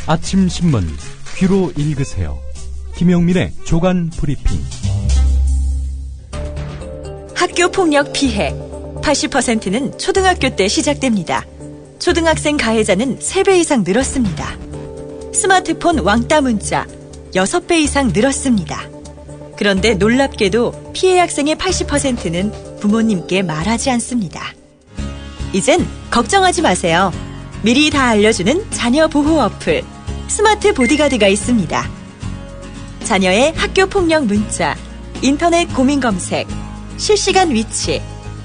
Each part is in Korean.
아침 신문 귀로 읽으세요. 김용민의 조간 브리핑. 학교 폭력 피해 80%는 초등학교 때 시작됩니다. 초등학생 가해자는 3배 이상 늘었습니다. 스마트폰 왕따 문자 6배 이상 늘었습니다. 그런데 놀랍게도 피해 학생의 80%는 부모님께 말하지 않습니다. 이젠 걱정하지 마세요. 미리 다 알려주는 자녀 보호 어플 스마트 보디가드가 있습니다. 자녀의 학교 폭력 문자, 인터넷 고민 검색, 실시간 위치,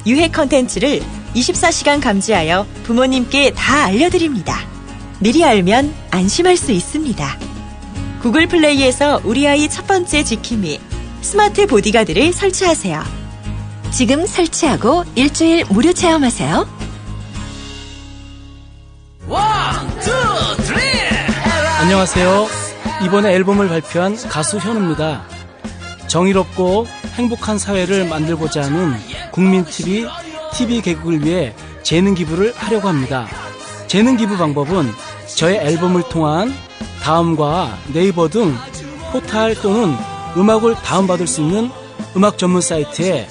유해 컨텐츠를 24시간 감지하여 부모님께 다 알려드립니다. 미리 알면 안심할 수 있습니다. 구글 플레이에서 우리 아이 첫 번째 지킴이 스마트 보디가드를 설치하세요. 지금 설치하고 일주일 무료 체험하세요. 안녕하세요. 이번에 앨범을 발표한 가수 현우입니다. 정의롭고 행복한 사회를 만들고자 하는 국민TV, TV 개국을 위해 재능 기부를 하려고 합니다. 재능 기부 방법은 저의 앨범을 통한 다음과 네이버 등 포탈 또는 음악을 다운받을 수 있는 음악 전문 사이트에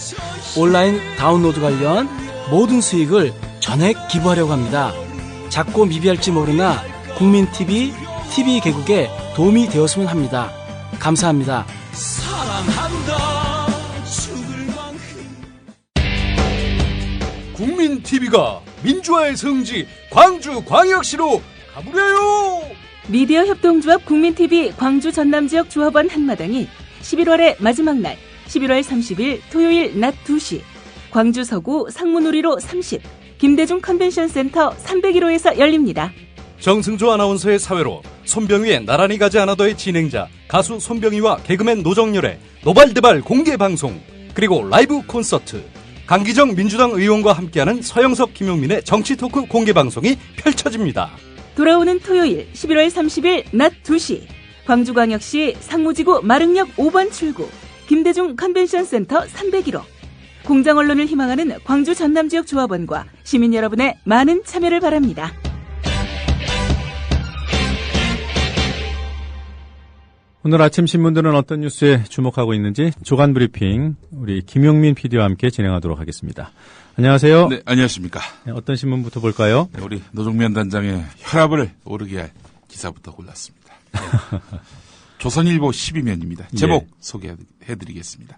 온라인 다운로드 관련 모든 수익을 전액 기부하려고 합니다. 작고 미비할지 모르나 국민TV, TV 개국에 도움이 되었으면 합니다. 감사합니다. 국민TV가 민주화의 성지 광주광역시로 가보려요. 미디어 협동조합 국민TV 광주 전남지역 조합원 한마당이 11월의 마지막 날 11월 30일 토요일 낮 2시 광주 서구 상무누리로 30 김대중 컨벤션센터 301호에서 열립니다. 정승조 아나운서의 사회로 손병휘의 나란히 가지 않아도의 진행자 가수 손병휘와 개그맨 노정열의 노발대발 공개방송, 그리고 라이브 콘서트, 강기정 민주당 의원과 함께하는 서영석 김용민의 정치토크 공개방송이 펼쳐집니다. 돌아오는 토요일 11월 30일 낮 2시 광주광역시 상무지구 마릉역 5번 출구 김대중 컨벤션센터 301호. 공정 언론을 희망하는 광주 전남지역 조합원과 시민 여러분의 많은 참여를 바랍니다. 오늘 아침 신문들은 어떤 뉴스에 주목하고 있는지 조간 브리핑 우리 김용민 PD와 함께 진행하도록 하겠습니다. 안녕하세요. 네, 안녕하십니까. 네, 어떤 신문부터 볼까요? 네, 우리 노종면 단장의 혈압을 오르게 할 기사부터 골랐습니다. 네. 조선일보 12면입니다. 제목 소개해드리겠습니다.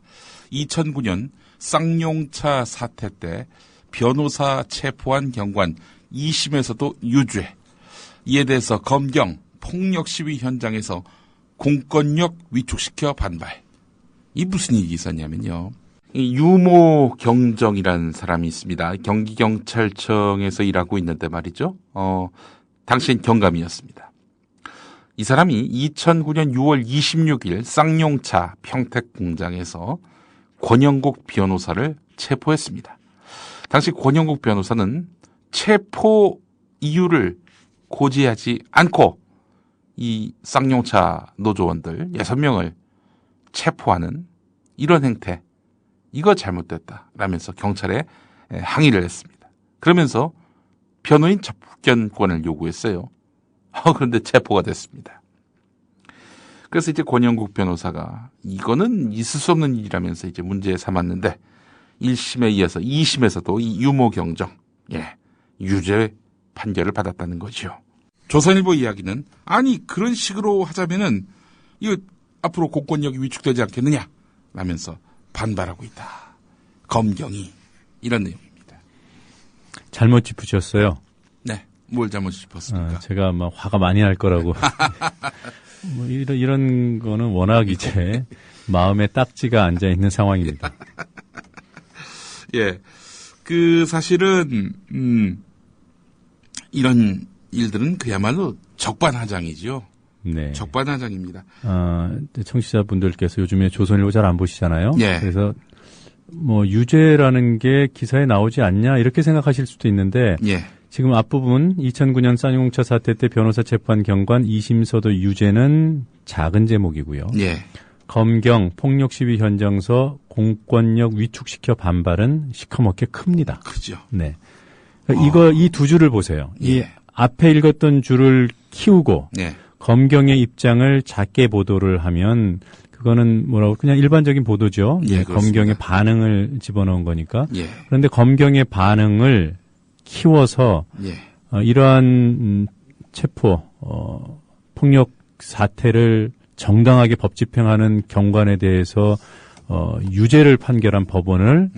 2009년 쌍용차 사태 때 변호사 체포한 경관 2심에서도 유죄. 이에 대해서 검경 폭력 시위 현장에서 공권력 위축시켜 반발. 이 무슨 일이 있었냐면요. 유모 경정이라는 사람이 있습니다. 경기경찰청에서 일하고 있는데 말이죠. 당시엔 경감이었습니다. 이 사람이 2009년 6월 26일 쌍용차 평택 공장에서 권영국 변호사를 체포했습니다. 당시 권영국 변호사는 체포 이유를 고지하지 않고 이 쌍용차 노조원들 6명을 체포하는 이런 행태, 이거 잘못됐다라면서 경찰에 항의를 했습니다. 그러면서 변호인 접견권을 요구했어요. 그런데 체포가 됐습니다. 그래서 이제 권영국 변호사가 이거는 있을 수 없는 일이라면서 이제 문제 삼았는데 1심에 이어서 2심에서도 이 유모 경정, 유죄 판결을 받았다는 거죠. 조선일보 이야기는 아니 그런 식으로 하자면은 이거 앞으로 공권력이 위축되지 않겠느냐 라면서 반발하고 있다. 검경이 이런 내용입니다. 잘못 짚으셨어요. 네, 뭘 잘못 짚었습니까? 제가 아마 화가 많이 날 거라고. 뭐 이런 거는 워낙 이제 마음에 딱지가 앉아 있는 상황입니다. 예, 그 사실은 이런 일들은 그야말로 적반하장이죠. 네. 적반하장입니다. 청취자분들께서 요즘에 조선일보 잘 안 보시잖아요. 예. 그래서 뭐 유죄라는 게 기사에 나오지 않냐 이렇게 생각하실 수도 있는데 예. 지금 앞부분 2009년 쌍용차 사태 때 변호사 체포한 경관 2심서도 유죄는 작은 제목이고요. 예. 검경 폭력 시위 현장서 공권력 위축시켜 반발은 시커멓게 큽니다. 그죠. 네. 이 두 줄을 보세요. 예. 이 앞에 읽었던 줄을 키우고 예. 검경의 입장을 작게 보도를 하면 그거는 뭐라고 그냥 일반적인 보도죠. 예, 검경의 반응을 집어넣은 거니까. 예. 그런데 검경의 반응을 키워서 예. 이러한 체포 폭력 사태를 정당하게 법 집행하는 경관에 대해서 유죄를 판결한 법원을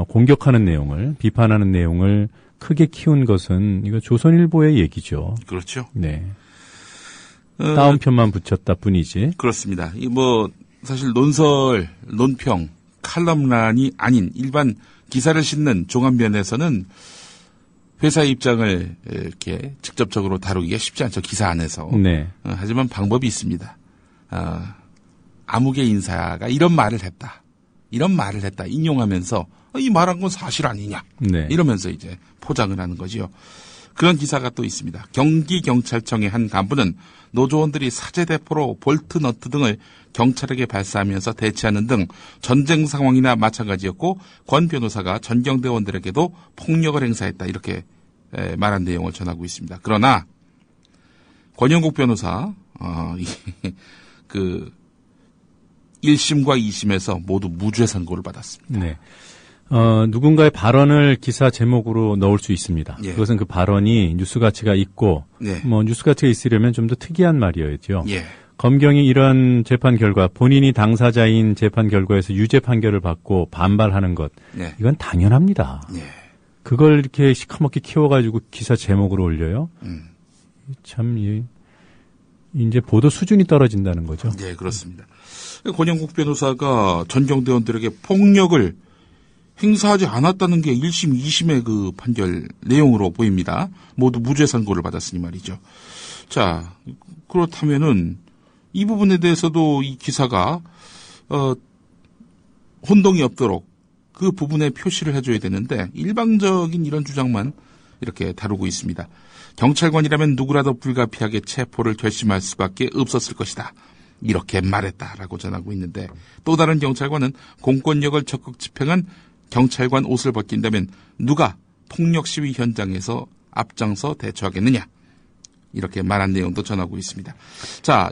공격하는 내용을 비판하는 내용을 크게 키운 것은 이거 조선일보의 얘기죠. 그렇죠. 네. 다운표만 붙였다 뿐이지. 그렇습니다. 이 뭐 사실 논설, 논평, 칼럼란이 아닌 일반 기사를 싣는 종합면에서는 회사의 입장을 이렇게 직접적으로 다루기가 쉽지 않죠. 기사 안에서. 네. 하지만 방법이 있습니다. 아무개 인사가 이런 말을 했다. 인용하면서 이 말한 건 사실 아니냐. 네. 이러면서 이제 포장을 하는 거지요. 그런 기사가 또 있습니다. 경기경찰청의 한 간부는 노조원들이 사제대포로 볼트, 너트 등을 경찰에게 발사하면서 대치하는 등 전쟁 상황이나 마찬가지였고 권 변호사가 전경대원들에게도 폭력을 행사했다. 이렇게 말한 내용을 전하고 있습니다. 그러나 권영국 변호사 그 1심과 2심에서 모두 무죄 선고를 받았습니다. 네. 누군가의 발언을 기사 제목으로 넣을 수 있습니다. 예. 그것은 그 발언이 뉴스 가치가 있고, 네. 뭐 뉴스 가치가 있으려면 좀 더 특이한 말이어야죠. 예. 검경이 이런 재판 결과, 본인이 당사자인 재판 결과에서 유죄 판결을 받고 반발하는 것, 네. 이건 당연합니다. 예. 그걸 이렇게 시커멓게 키워가지고 기사 제목으로 올려요. 참, 이제 보도 수준이 떨어진다는 거죠. 네, 그렇습니다. 권영국 변호사가 전경대원들에게 폭력을 행사하지 않았다는 게 1심, 2심의 그 판결 내용으로 보입니다. 모두 무죄 선고를 받았으니 말이죠. 자, 그렇다면은 이 부분에 대해서도 이 기사가 혼동이 없도록 그 부분에 표시를 해줘야 되는데 일방적인 이런 주장만 이렇게 다루고 있습니다. 경찰관이라면 누구라도 불가피하게 체포를 결심할 수밖에 없었을 것이다. 이렇게 말했다라고 전하고 있는데 또 다른 경찰관은 공권력을 적극 집행한 경찰관 옷을 벗긴다면 누가 폭력 시위 현장에서 앞장서 대처하겠느냐. 이렇게 말한 내용도 전하고 있습니다. 자,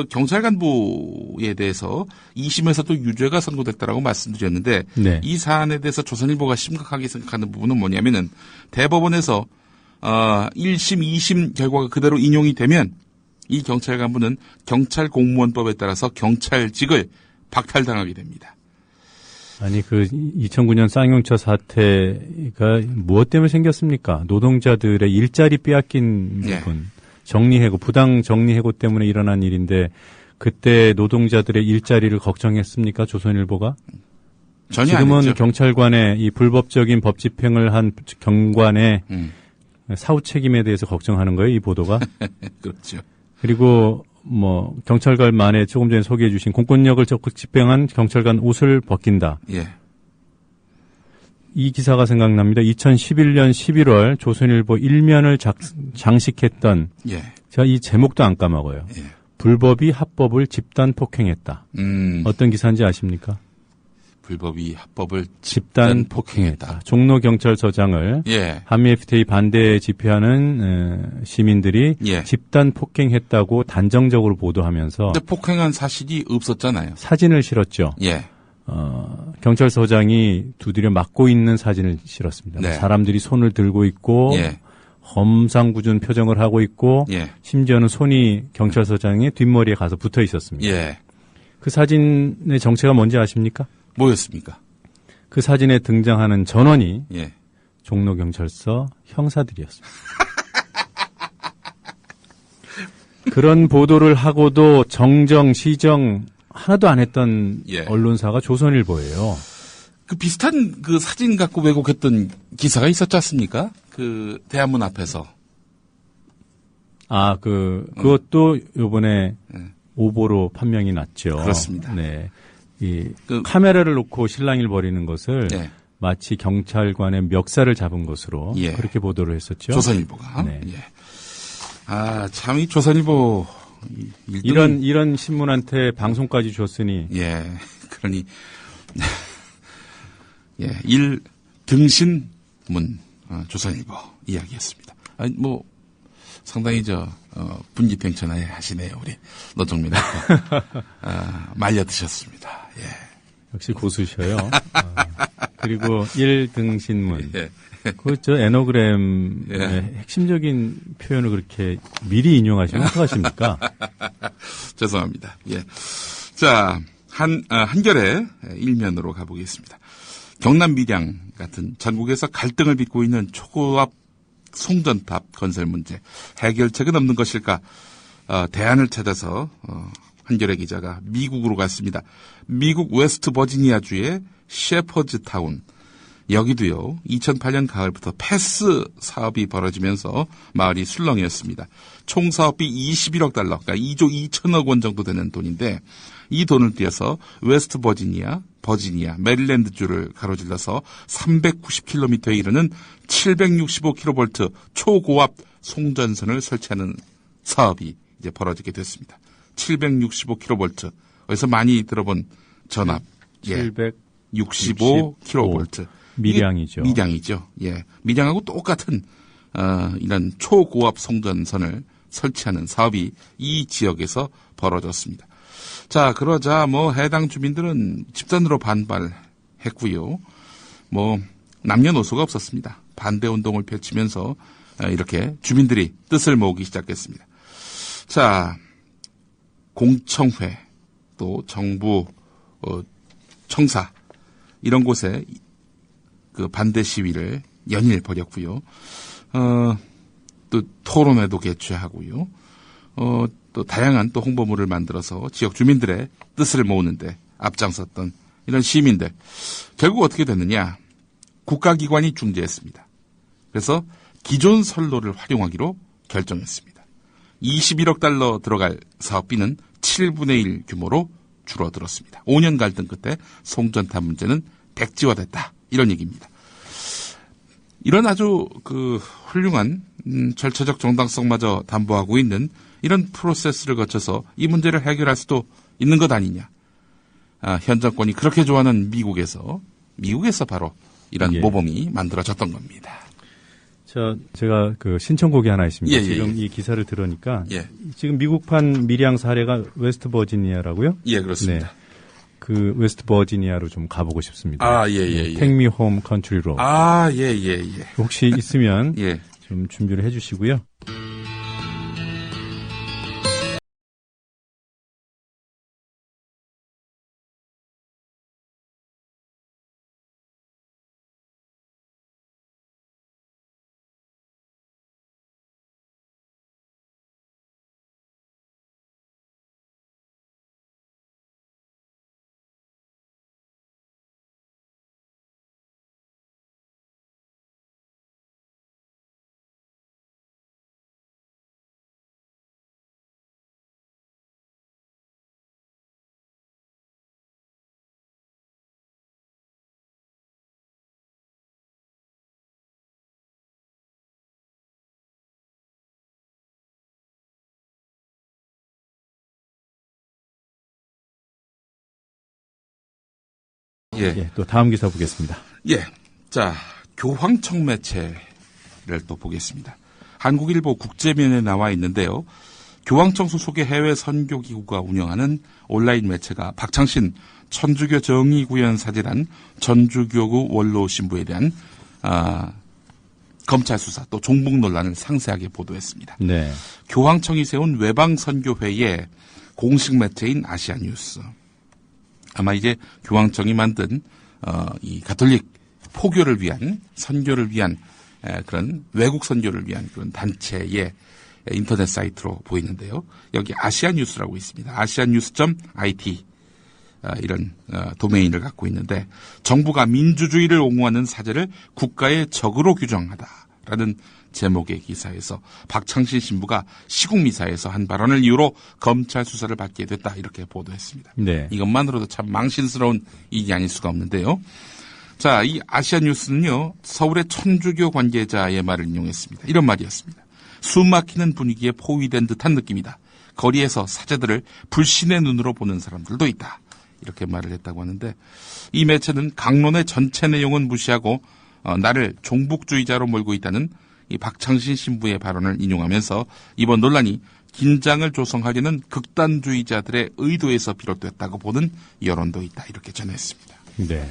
경찰 간부에 대해서 2심에서도 유죄가 선고됐다라고 말씀드렸는데 네. 이 사안에 대해서 조선일보가 심각하게 생각하는 부분은 뭐냐면은 대법원에서 1심, 2심 결과가 그대로 인용이 되면 이 경찰 간부는 경찰 공무원법에 따라서 경찰직을 박탈당하게 됩니다. 아니, 2009년 쌍용차 사태가 무엇 때문에 생겼습니까? 노동자들의 일자리 빼앗긴 네. 부분, 정리해고, 부당 정리해고 때문에 일어난 일인데, 그때 노동자들의 일자리를 걱정했습니까? 조선일보가? 전혀 지금은 아니죠. 경찰관의 이 불법적인 법 집행을 한 경관의 사후 책임에 대해서 걱정하는 거예요, 이 보도가? 그렇죠. 그리고 경찰관만에 조금 전에 소개해 주신 공권력을 적극 집행한 경찰관 옷을 벗긴다. 예. 이 기사가 생각납니다. 2011년 11월 조선일보 1면을 장식했던 예. 제가 이 제목도 안 까먹어요. 예. 불법이 합법을 집단 폭행했다. 어떤 기사인지 아십니까? 불법이 합법을 집단 폭행했다. 종로경찰서장을 예. 한미 FTA 반대에 집회하는 시민들이 예. 집단 폭행했다고 단정적으로 보도하면서 근데 폭행한 사실이 없었잖아요. 사진을 실었죠. 예. 경찰서장이 두드려 맞고 있는 사진을 실었습니다. 네. 사람들이 손을 들고 있고 예. 험상궂은 표정을 하고 있고 예. 심지어는 손이 경찰서장의 뒷머리에 가서 붙어 있었습니다. 예. 그 사진의 정체가 뭔지 아십니까? 뭐였습니까? 그 사진에 등장하는 전원이 예. 종로경찰서 형사들이었습니다. 그런 보도를 하고도 정정, 시정 하나도 안 했던 예. 언론사가 조선일보예요. 그 비슷한 그 사진 갖고 왜곡했던 기사가 있었지 않습니까? 그 대한문 앞에서. 그것도 요번에 오보로 판명이 났죠. 그렇습니다. 네. 그- 카메라를 놓고 실랑이를 벌이는 것을 예. 마치 경찰관의 멱살을 잡은 것으로 예. 그렇게 보도를 했었죠. 조선일보가. 네. 예. 참 이 조선일보 일등은 이런 신문한테 방송까지 줬으니 예. 그러니 예, 1등신문 조선일보 이야기였습니다. 아니 상당히 분기탱천하에 하시네요, 우리 노정민 아까. 말려 드셨습니다. 예. 역시 고수셔요. 그리고 1등 신문. 예. 에너그램의 예. 핵심적인 표현을 그렇게 미리 인용하시면 어떡하십니까? 죄송합니다. 예. 자, 한겨레 일면으로 가보겠습니다. 경남 밀양 같은 전국에서 갈등을 빚고 있는 초고압 송전탑 건설 문제 해결책은 없는 것일까? 대안을 찾아서 한겨레 기자가 미국으로 갔습니다. 미국 웨스트 버지니아주의 셰퍼즈 타운. 여기도요, 2008년 가을부터 패스 사업이 벌어지면서 마을이 술렁이었습니다. 총 사업비 21억 달러, 그러니까 2조 2천억 원 정도 되는 돈인데, 이 돈을 띄어서 웨스트 버지니아, 메릴랜드주를 가로질러서 390km에 이르는 765kV 초고압 송전선을 설치하는 사업이 이제 벌어지게 됐습니다. 765kV. 어디서 많이 들어본 전압. 765kV. 밀양이죠. 예. 밀양하고 똑같은, 이런 초고압 송전선을 설치하는 사업이 이 지역에서 벌어졌습니다. 자, 그러자 해당 주민들은 집단으로 반발했고요. 남녀노소가 없었습니다. 반대 운동을 펼치면서 이렇게 주민들이 뜻을 모으기 시작했습니다. 자, 공청회, 또 정부, 청사, 이런 곳에 그 반대 시위를 연일 벌였고요. 또 토론회도 개최하고요. 또 다양한 또 홍보물을 만들어서 지역 주민들의 뜻을 모으는데 앞장섰던 이런 시민들. 결국 어떻게 됐느냐? 국가기관이 중재했습니다. 그래서 기존 선로를 활용하기로 결정했습니다. 21억 달러 들어갈 사업비는 7분의 1 규모로 줄어들었습니다. 5년 갈등 끝에 송전탑 문제는 백지화됐다. 이런 얘기입니다. 이런 아주 훌륭한 절차적 정당성마저 담보하고 있는 이런 프로세스를 거쳐서 이 문제를 해결할 수도 있는 것 아니냐. 현 정권이 그렇게 좋아하는 미국에서 바로 이런 모범이 만들어졌던 겁니다. 제가 신청곡이 하나 있습니다. 예, 지금 이 기사를 들으니까 지금 미국판 밀양 사례가 웨스트 버지니아라고요? 예, 그렇습니다. 네. 그 웨스트 버지니아로 좀 가보고 싶습니다. Take me home country road. 혹시 있으면 좀 준비를 해주시고요. 또 다음 기사 보겠습니다. 자, 교황청 매체를 또 보겠습니다. 한국일보 국제면에 나와 있는데요. 교황청 소속의 해외 선교기구가 운영하는 온라인 매체가 박창신 천주교 정의구현 사제란 전주교구 원로 신부에 대한 검찰 수사 또 종북 논란을 상세하게 보도했습니다. 네. 교황청이 세운 외방 선교회의 공식 매체인 아시아뉴스. 아마 이제 교황청이 만든 이 가톨릭 포교를 위한 선교를 위한 그런 외국 선교를 위한 그런 단체의 인터넷 사이트로 보이는데요. 여기 아시아뉴스라고 있습니다. 아시아뉴스.it 이런 도메인을 갖고 있는데 정부가 민주주의를 옹호하는 사제를 국가의 적으로 규정하다라는 제목의 기사에서 박창신 신부가 시국미사에서 한 발언을 이유로 검찰 수사를 받게 됐다 이렇게 보도했습니다. 네. 이것만으로도 참 망신스러운 일이 아닐 수가 없는데요. 자, 이 아시아뉴스는요. 서울의 천주교 관계자의 말을 인용했습니다. 이런 말이었습니다. 숨막히는 분위기에 포위된 듯한 느낌이다. 거리에서 사제들을 불신의 눈으로 보는 사람들도 있다. 이렇게 말을 했다고 하는데 이 매체는 강론의 전체 내용은 무시하고 나를 종북주의자로 몰고 있다는 이 박창신 신부의 발언을 인용하면서 이번 논란이 긴장을 조성하려는 극단주의자들의 의도에서 비롯됐다고 보는 여론도 있다. 이렇게 전했습니다. 네.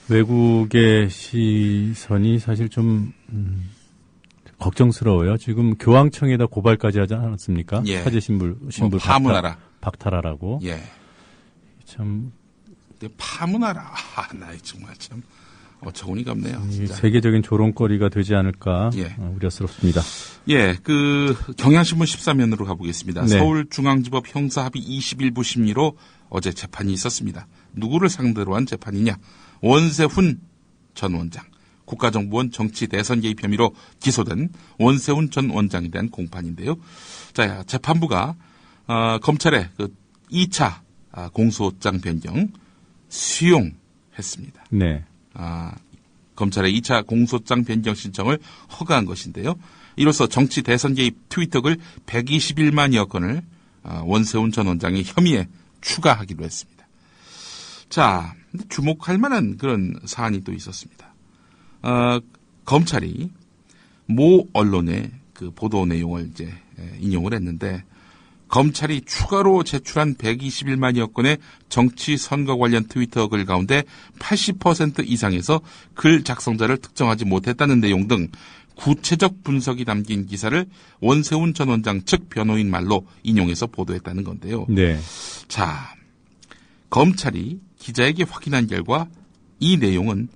외국의 시선이 사실 좀 걱정스러워요. 지금 교황청에다 고발까지 하지 않았습니까? 예. 사제 신부 파문하라. 박탈하라고. 예. 참. 근데 파문하라. 나 정말 참 어처구니가 없네요. 진짜. 세계적인 조롱거리가 되지 않을까 예. 우려스럽습니다. 예, 경향신문 13면으로 가보겠습니다. 네. 서울중앙지법 형사합의 21부 심리로 어제 재판이 있었습니다. 누구를 상대로 한 재판이냐? 원세훈 전 원장, 국가정보원 정치 대선 개입 혐의로 기소된 원세훈 전 원장에 대한 공판인데요. 자, 재판부가 검찰의 2차 공소장 변경 수용했습니다. 네. 검찰의 2차 공소장 변경 신청을 허가한 것인데요. 이로써 정치 대선 개입 트위터글 121만여 건을 원세훈 전 원장의 혐의에 추가하기로 했습니다. 자, 근데 주목할 만한 그런 사안이 또 있었습니다. 검찰이 모 언론의 그 보도 내용을 이제 인용을 했는데, 검찰이 추가로 제출한 121만여 건의 정치 선거 관련 트위터 글 가운데 80% 이상에서 글 작성자를 특정하지 못했다는 내용 등 구체적 분석이 담긴 기사를 원세훈 전 원장 측 변호인 말로 인용해서 보도했다는 건데요. 네. 자, 검찰이 기자에게 확인한 결과 이 내용은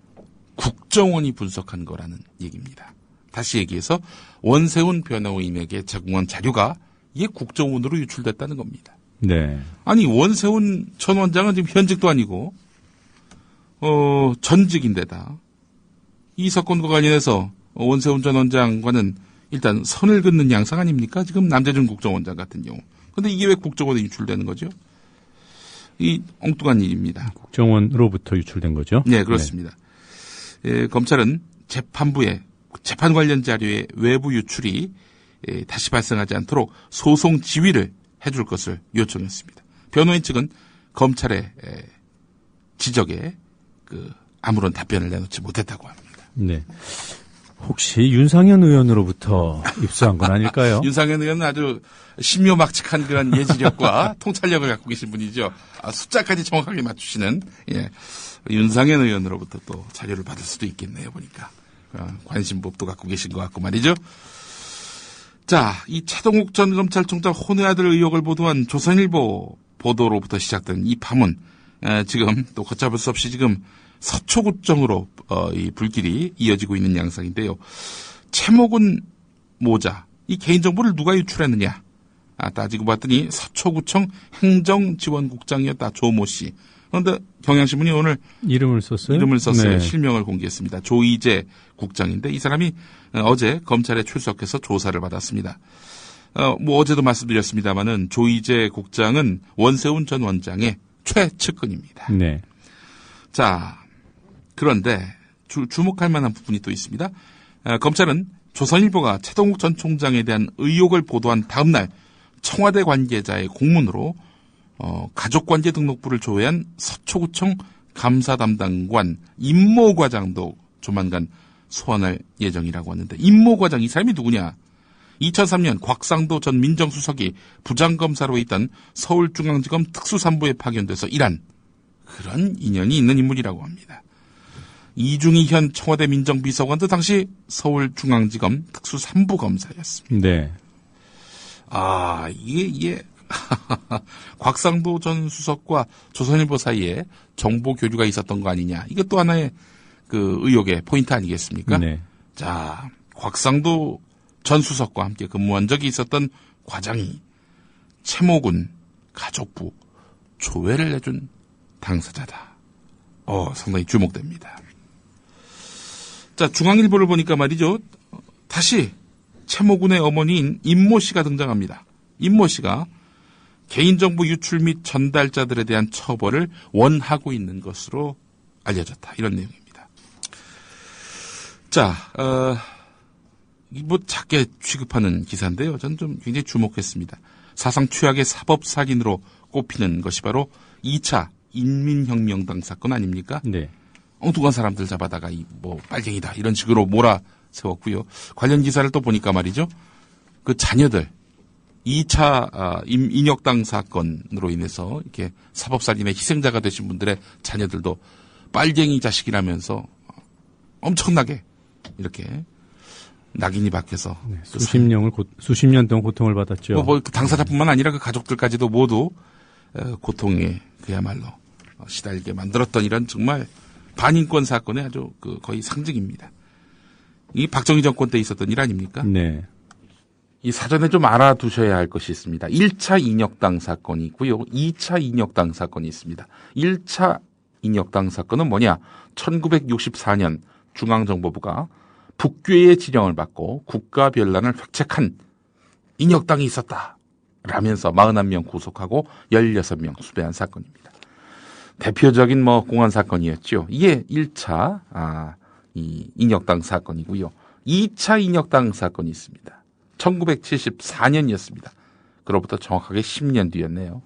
국정원이 분석한 거라는 얘기입니다. 다시 얘기해서 원세훈 변호인에게 제공한 자료가 이게 국정원으로 유출됐다는 겁니다. 네. 아니, 원세훈 전 원장은 지금 현직도 아니고 전직인데다 이 사건과 관련해서 원세훈 전 원장과는 일단 선을 긋는 양상 아닙니까? 지금 남재준 국정원장 같은 경우. 근데 이게 왜 국정원에 유출되는 거죠? 이 엉뚱한 일입니다. 국정원으로부터 유출된 거죠? 네, 그렇습니다. 네. 예, 검찰은 재판부에 재판 관련 자료의 외부 유출이 다시 발생하지 않도록 소송 지휘를 해줄 것을 요청했습니다. 변호인 측은 검찰의 지적에 아무런 답변을 내놓지 못했다고 합니다. 네. 혹시 윤상현 의원으로부터 입수한 건 아닐까요? 윤상현 의원은 아주 신묘막측한 그런 예지력과 통찰력을 갖고 계신 분이죠. 숫자까지 정확하게 맞추시는, 예, 윤상현 의원으로부터 또 자료를 받을 수도 있겠네요, 보니까. 관심법도 갖고 계신 것 같고 말이죠. 자, 이 최동욱 전 검찰총장 혼외 아들 의혹을 보도한 조선일보 보도로부터 시작된 이 파문, 지금 또 걷잡을 수 없이 지금 서초구청으로 이 불길이 이어지고 있는 양상인데요. 채목은 모자, 이 개인정보를 누가 유출했느냐? 따지고 봤더니 서초구청 행정지원국장이었다. 조모 씨. 그런데 경향신문이 오늘 이름을 썼어요. 네. 실명을 공개했습니다. 조이제 국장인데 이 사람이 어제 검찰에 출석해서 조사를 받았습니다. 어제도 말씀드렸습니다마는 조이제 국장은 원세훈 전 원장의 최측근입니다. 네. 자, 그런데 주목할 만한 부분이 또 있습니다. 검찰은 조선일보가 최동욱 전 총장에 대한 의혹을 보도한 다음 날 청와대 관계자의 공문으로 가족관계 등록부를 조회한 서초구청 감사담당관 임모과장도 조만간 소환할 예정이라고 하는데, 임모과장 이 사람이 누구냐? 2003년 곽상도 전 민정수석이 부장검사로 있던 서울중앙지검 특수산부에 파견돼서 일한 그런 인연이 있는 인물이라고 합니다. 이중희 현 청와대 민정비서관도 당시 서울중앙지검 특수산부 검사였습니다. 네. 이게 곽상도 전 수석과 조선일보 사이에 정보 교류가 있었던 거 아니냐. 이게 또 하나의 그 의혹의 포인트 아니겠습니까? 네. 자, 곽상도 전 수석과 함께 근무한 적이 있었던 과장이 채모군 가족부 조회를 내준 당사자다. 상당히 주목됩니다. 자, 중앙일보를 보니까 말이죠. 다시 채모군의 어머니인 임모 씨가 등장합니다. 임모 씨가 개인정보 유출 및 전달자들에 대한 처벌을 원하고 있는 것으로 알려졌다. 이런 내용입니다. 자, 작게 취급하는 기사인데요. 저는 좀 굉장히 주목했습니다. 사상 최악의 사법살인으로 꼽히는 것이 바로 2차 인민혁명당 사건 아닙니까? 네. 엉뚱한 사람들 잡아다가 빨갱이다 이런 식으로 몰아 세웠고요. 관련 기사를 또 보니까 말이죠. 그 자녀들 2차 인혁당 사건으로 인해서 이렇게 사법살인의 희생자가 되신 분들의 자녀들도 빨갱이 자식이라면서 엄청나게 이렇게 낙인이 박혀서 네, 수십 년 동안 고통을 받았죠. 뭐 당사자뿐만 아니라 그 가족들까지도 모두 고통에 그야말로 시달리게 만들었던 이런 정말 반인권 사건의 아주 거의 상징입니다. 이 박정희 정권 때 있었던 일 아닙니까? 네. 이 사전에 좀 알아두셔야 할 것이 있습니다. 1차 인혁당 사건이 있고요. 2차 인혁당 사건이 있습니다. 1차 인혁당 사건은 뭐냐? 1964년 중앙정보부가 북괴의 지령을 받고 국가별난을 획책한 인혁당이 있었다. 라면서 41명 구속하고 16명 수배한 사건입니다. 대표적인 공안 사건이었죠. 이게 1차 이 인혁당 사건이고요. 2차 인혁당 사건이 있습니다. 1974년이었습니다. 그로부터 정확하게 10년 뒤였네요.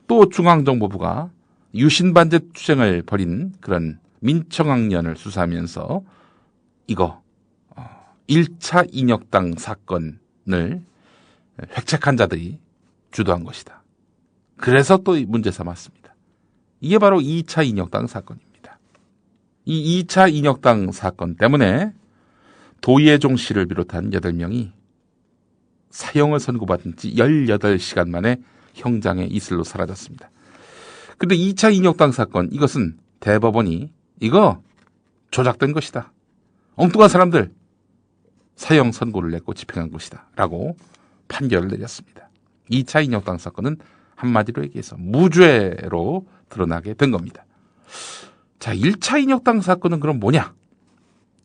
또 중앙정보부가 유신반제 투쟁을 벌인 그런 민청학년을 수사하면서 이거 1차 인혁당 사건을 획책한 자들이 주도한 것이다. 그래서 또 문제 삼았습니다. 이게 바로 2차 인혁당 사건입니다. 이 2차 인혁당 사건 때문에 도예종 씨를 비롯한 8명이 사형을 선고받은 지 18시간 만에 형장의 이슬로 사라졌습니다. 그런데 2차 인혁당 사건, 이것은 대법원이 이거 조작된 것이다. 엉뚱한 사람들 사형 선고를 냈고 집행한 것이다. 라고 판결을 내렸습니다. 2차 인혁당 사건은 한마디로 얘기해서 무죄로 드러나게 된 겁니다. 자, 1차 인혁당 사건은 그럼 뭐냐?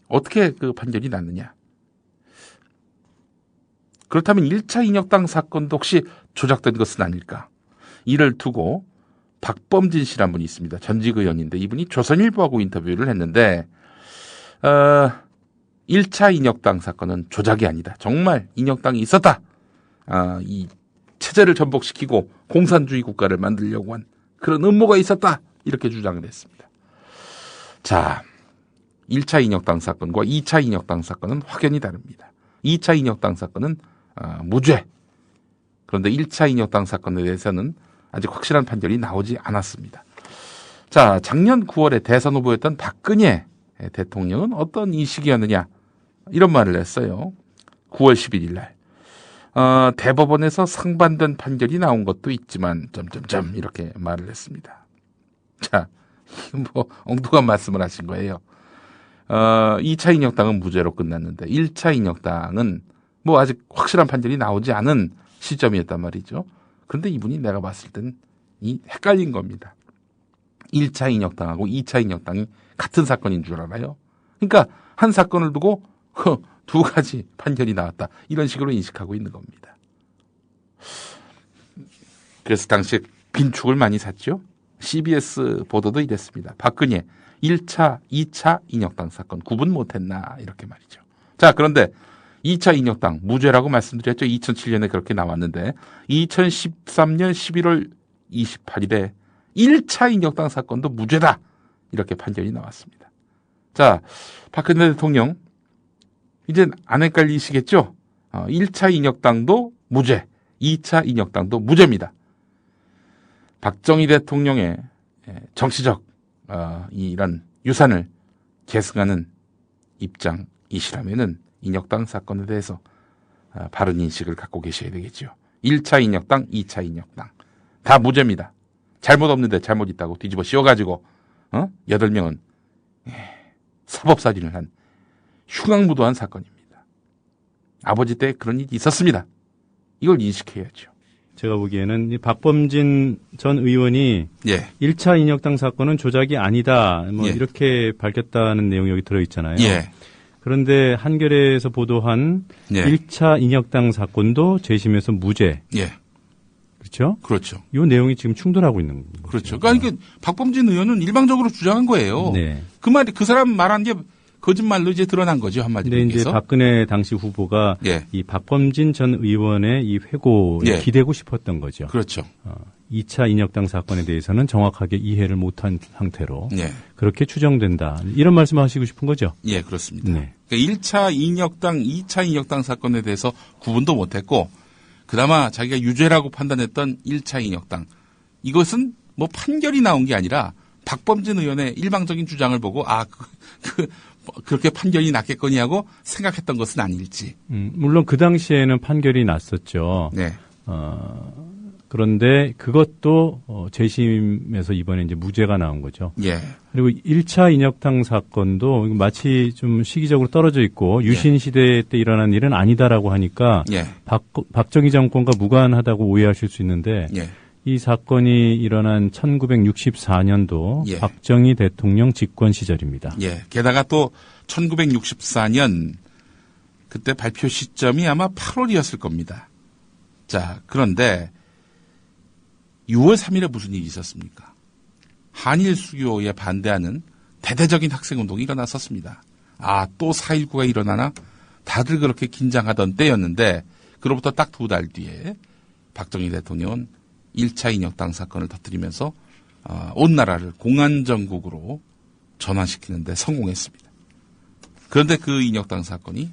어떻게 그 판결이 났느냐? 그렇다면 1차 인혁당 사건도 혹시 조작된 것은 아닐까? 이를 두고 박범진 씨란 분이 있습니다. 전직 의원인데 이분이 조선일보하고 인터뷰를 했는데 1차 인혁당 사건은 조작이 아니다. 정말 인혁당이 있었다. 이 체제를 전복시키고 공산주의 국가를 만들려고 한 그런 음모가 있었다. 이렇게 주장을 했습니다. 자, 1차 인혁당 사건과 2차 인혁당 사건은 확연히 다릅니다. 2차 인혁당 사건은 무죄. 그런데 1차 인혁당 사건에 대해서는 아직 확실한 판결이 나오지 않았습니다. 자, 작년 9월에 대선 후보였던 박근혜 대통령은 어떤 인식이었느냐, 이런 말을 했어요. 9월 11일 날. 대법원에서 상반된 판결이 나온 것도 있지만 이렇게 말을 했습니다. 자, 엉뚱한 말씀을 하신 거예요. 2차 인혁당은 무죄로 끝났는데 1차 인혁당은 아직 확실한 판결이 나오지 않은 시점이었단 말이죠. 그런데 이분이 내가 봤을 땐 헷갈린 겁니다. 1차 인혁당하고 2차 인혁당이 같은 사건인 줄 알아요. 그러니까 한 사건을 두고 두 가지 판결이 나왔다. 이런 식으로 인식하고 있는 겁니다. 그래서 당시에 빈축을 많이 샀죠. CBS 보도도 이랬습니다. 박근혜 1차, 2차 인혁당 사건 구분 못했나, 이렇게 말이죠. 자, 그런데 2차 인혁당 무죄라고 말씀드렸죠. 2007년에 그렇게 나왔는데 2013년 11월 28일에 1차 인혁당 사건도 무죄다, 이렇게 판결이 나왔습니다. 자, 박근혜 대통령 이제 안 헷갈리시겠죠? 1차 인혁당도 무죄, 2차 인혁당도 무죄입니다. 박정희 대통령의 정치적 이런 유산을 계승하는 입장이시라면은 인혁당 사건에 대해서 바른 인식을 갖고 계셔야 되겠죠. 1차 인혁당, 2차 인혁당 다 무죄입니다. 잘못 없는데 잘못 있다고 뒤집어 씌워가지고 8명은 사법살인을 한 흉악무도한 사건입니다. 아버지 때 그런 일이 있었습니다. 이걸 인식해야죠. 제가 보기에는 박범진 전 의원이 1차 인혁당 사건은 조작이 아니다, 이렇게 밝혔다는 내용이 여기 들어있잖아요. 그런데 한겨레에서 보도한 1차 인혁당 사건도 재심에서 무죄. 그렇죠? 그렇죠. 이 내용이 지금 충돌하고 있는 거죠. 그렇죠. 그러니까 박범진 의원은 일방적으로 주장한 거예요. 네. 그 사람 말한 게 거짓말로 이제 드러난 거죠, 한마디로 얘기해서. 근데 이제 박근혜 당시 후보가 이 박범진 전 의원의 이 회고에 기대고 싶었던 거죠. 그렇죠. 2차 인혁당 사건에 대해서는 정확하게 이해를 못한 상태로 그렇게 추정된다. 이런 말씀하시고 싶은 거죠? 예, 그렇습니다. 그러니까 1차 인혁당, 2차 인혁당 사건에 대해서 구분도 못했고 그나마 자기가 유죄라고 판단했던 1차 인혁당 이것은 뭐 판결이 나온 게 아니라 박범진 의원의 일방적인 주장을 보고 그렇게 판결이 났겠거니 하고 생각했던 것은 아닐지. 물론 그 당시에는 판결이 났었죠. 네. 그런데 그것도 재심에서 이번에 이제 무죄가 나온 거죠. 예. 그리고 1차 인혁당 사건도 마치 좀 시기적으로 떨어져 있고 유신 시대 때 일어난 일은 아니다라고 하니까 박정희 정권과 무관하다고 오해하실 수 있는데 이 사건이 일어난 1964년도 박정희 대통령 집권 시절입니다. 예. 게다가 또 1964년 그때 발표 시점이 아마 8월이었을 겁니다. 자, 그런데 6월 3일에 무슨 일이 있었습니까? 한일 수교에 반대하는 대대적인 학생운동이 일어났었습니다. 또 4.19가 일어나나? 다들 그렇게 긴장하던 때였는데 그로부터 딱 2달 뒤에 박정희 대통령은 1차 인혁당 사건을 터뜨리면서 온 나라를 공안정국으로 전환시키는 데 성공했습니다. 그런데 그 인혁당 사건이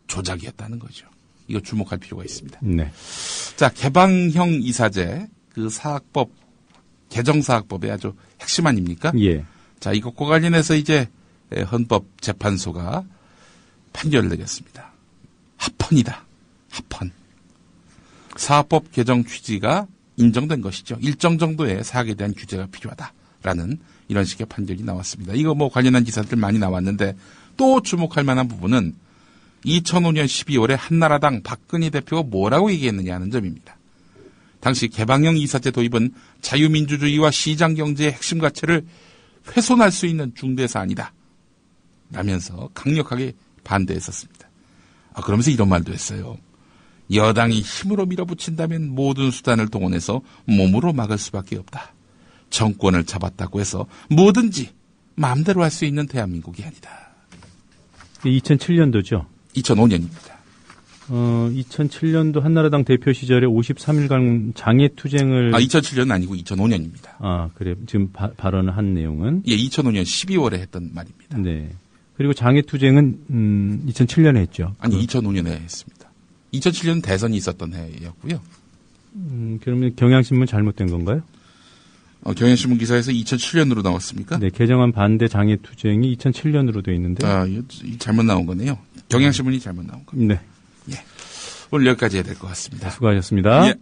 조작이었다는 거죠. 이거 주목할 필요가 있습니다. 네. 자, 개방형 이사제 그 사학법 개정사학법의 아주 핵심 아닙니까? 예. 자, 이것과 관련해서 이제 헌법재판소가 판결을 내렸습니다. 합헌이다. 합헌. 사학법 개정 취지가 인정된 것이죠. 일정 정도의 사학에 대한 규제가 필요하다라는 이런 식의 판결이 나왔습니다. 이거 뭐 관련한 기사들 많이 나왔는데 또 주목할 만한 부분은 2005년 12월에 한나라당 박근혜 대표가 뭐라고 얘기했느냐 하는 점입니다. 당시 개방형 이사제 도입은 자유민주주의와 시장경제의 핵심 가치를 훼손할 수 있는 중대 사안이다 라면서 강력하게 반대했었습니다. 그러면서 이런 말도 했어요. 여당이 힘으로 밀어붙인다면 모든 수단을 동원해서 몸으로 막을 수밖에 없다. 정권을 잡았다고 해서 뭐든지 마음대로 할 수 있는 대한민국이 아니다. 2007년도죠? 2005년입니다. 2007년도 한나라당 대표 시절에 53일간 장애투쟁을 2007년은 아니고 2005년입니다. 그래. 지금 발언을 한 내용은? 예, 2005년 12월에 했던 말입니다. 네. 그리고 장애투쟁은 2007년에 했죠. 아니, 2005년에 했습니다. 2007년 대선이 있었던 해였고요. 그러면 경향신문 잘못된 건가요? 경향신문 기사에서 2007년으로 나왔습니까? 네, 개정안 반대 장애투쟁이 2007년으로 돼 있는데. 이거 잘못 나온 거네요. 경향신문이 잘못 나온 겁니다. 네. 예. 오늘 여기까지 해야 될 것 같습니다. 수고하셨습니다. 예.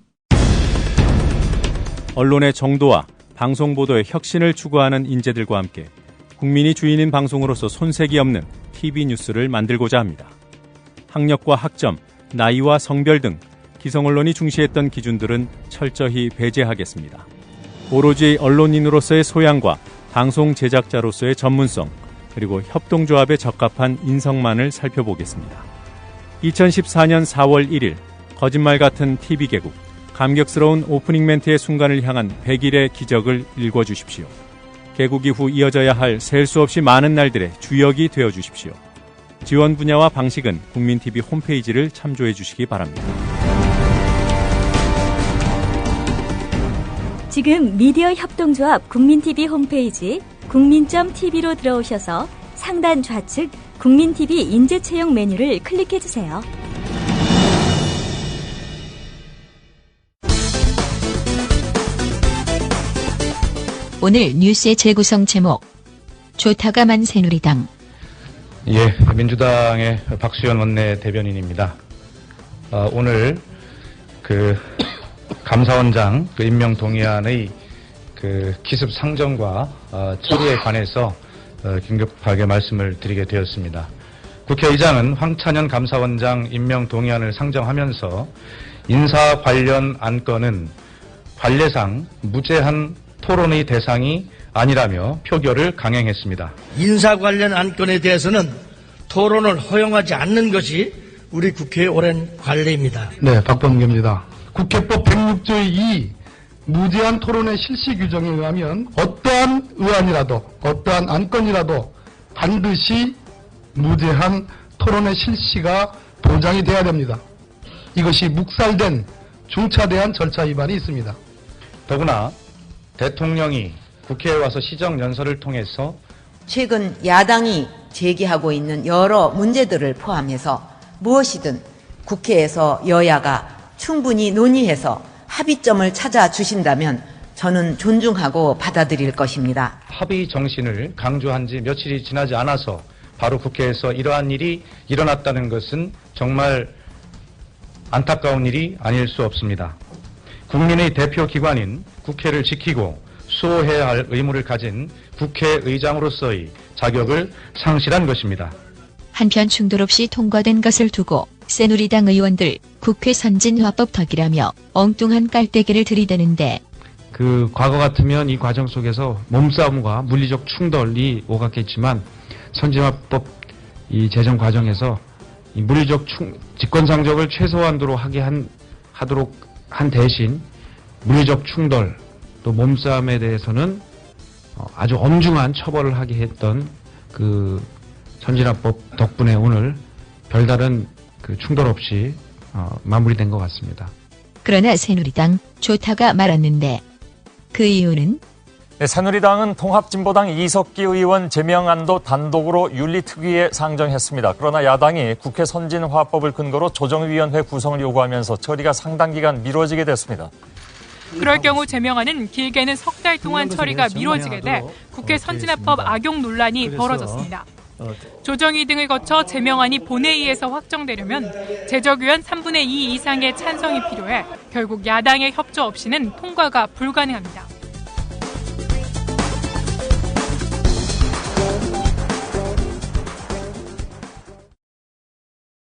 언론의 정도와 방송 보도의 혁신을 추구하는 인재들과 함께 국민이 주인인 방송으로서 손색이 없는 TV 뉴스를 만들고자 합니다. 학력과 학점, 나이와 성별 등 기성 언론이 중시했던 기준들은 철저히 배제하겠습니다. 오로지 언론인으로서의 소양과 방송 제작자로서의 전문성, 그리고 협동조합에 적합한 인성만을 살펴보겠습니다. 2014년 4월 1일 거짓말 같은 TV 개국, 감격스러운 오프닝 멘트의 순간을 향한 100일의 기적을 읽어주십시오. 개국 이후 이어져야 할 셀 수 없이 많은 날들의 주역이 되어주십시오. 지원 분야와 방식은 국민TV 홈페이지를 참조해 주시기 바랍니다. 지금 미디어 협동조합 국민TV 홈페이지 국민.tv로 들어오셔서 상단 좌측 국민TV 인재채용 메뉴를 클릭해주세요. 오늘 뉴스의 재구성 제목, 좋다가만 새누리당. 예, 민주당의 박수현 원내대변인입니다. 오늘 감사원장 임명 동의안의 기습 상정과 처리에 관해서 긴급하게 말씀을 드리게 되었습니다. 국회의장은 황찬현 감사원장 임명 동의안을 상정하면서 인사 관련 안건은 관례상 무제한 토론의 대상이 아니라며 표결을 강행했습니다. 인사 관련 안건에 대해서는 토론을 허용하지 않는 것이 우리 국회의 오랜 관례입니다. 네, 박범계입니다. 국회법 106조의 2 무제한 토론의 실시 규정에 의하면 어떠한 의안이라도 어떠한 안건이라도 반드시 무제한 토론의 실시가 보장이 돼야 됩니다. 이것이 묵살된 중차대한 절차 위반이 있습니다. 더구나 대통령이 국회에 와서 시정연설을 통해서 최근 야당이 제기하고 있는 여러 문제들을 포함해서 무엇이든 국회에서 여야가 충분히 논의해서 합의점을 찾아주신다면 저는 존중하고 받아들일 것입니다. 합의 정신을 강조한 지 며칠이 지나지 않아서 바로 국회에서 이러한 일이 일어났다는 것은 정말 안타까운 일이 아닐 수 없습니다. 국민의 대표 기관인 국회를 지키고 수호해야 할 의무를 가진 국회의장으로서의 자격을 상실한 것입니다. 한편 충돌 없이 통과된 것을 두고 새누리당 의원들 국회 선진화법 덕이라며 엉뚱한 깔때기를 들이대는데 그 과거 같으면 이 과정 속에서 몸싸움과 물리적 충돌이 오갔겠지만 선진화법 이 제정 과정에서 이 물리적 직권상정을 최소한도로 하도록 한 대신 물리적 충돌 또 몸싸움에 대해서는 아주 엄중한 처벌을 하게 했던 그 선진화법 덕분에 오늘 별다른 그 충돌 없이 마무리된 것 같습니다. 그러나 새누리당 좋다가 말았는데 그 이유는 새누리당은 통합진보당 이석기 의원 제명안도 단독으로 윤리특위에 상정했습니다. 그러나 야당이 국회 선진화법을 근거로 조정위원회 구성을 요구하면서 처리가 상당 기간 미뤄지게 됐습니다. 그럴 경우 제명안은 길게는 석 달 동안 처리가 미뤄지게 돼 국회 선진화법 악용 논란이 벌어졌습니다. 조정위 등을 거쳐 제명안이 본회의에서 확정되려면 제적의원 3분의 2 이상의 찬성이 필요해 결국 야당의 협조 없이는 통과가 불가능합니다.